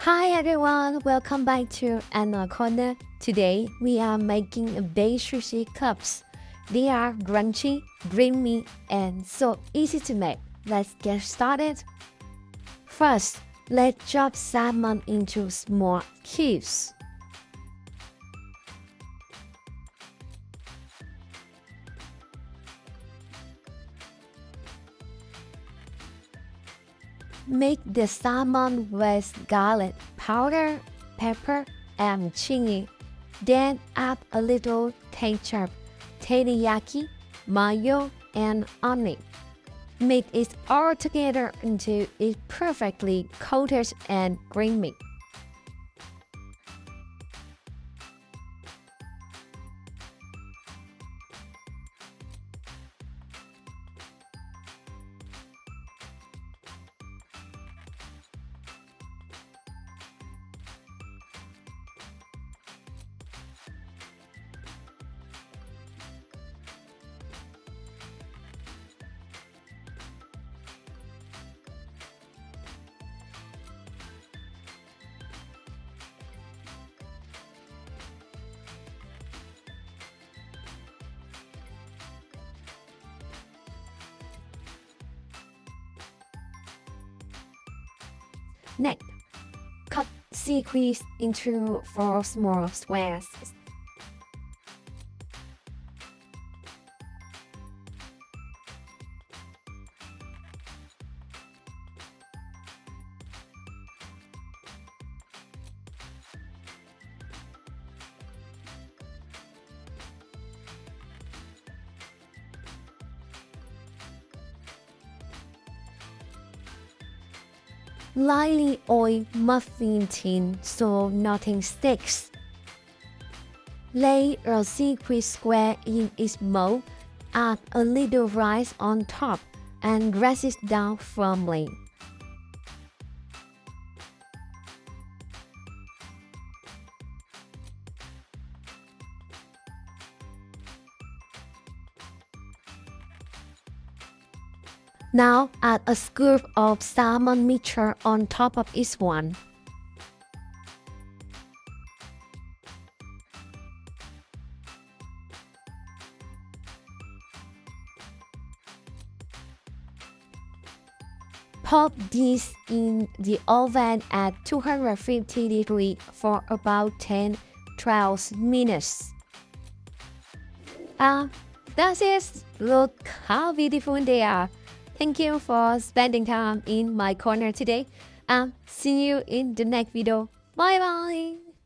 Hi everyone, welcome back to another corner. Today we are making a baked sushi cups. They are crunchy, creamy, and so easy to make. Let's get started. First, let's chop salmon into small cubes. Make the salmon with garlic powder, pepper, and chili. Then add a little ketchup, teriyaki, mayo, and onion. Mix it all together until it's perfectly coated and creamy. Next, cut seaweed into 4 small squares. Lightly oil muffin tin so nothing sticks. Lay a seaweed square in its mold, add a little rice on top, and press it down firmly. Now add a scoop of salmon mixture on top of each one. Pop these in the oven at 250 degrees for about 10-12 minutes. That's it. Look how beautiful they are. Thank you for spending time in my corner today. See you in the next video. Bye bye.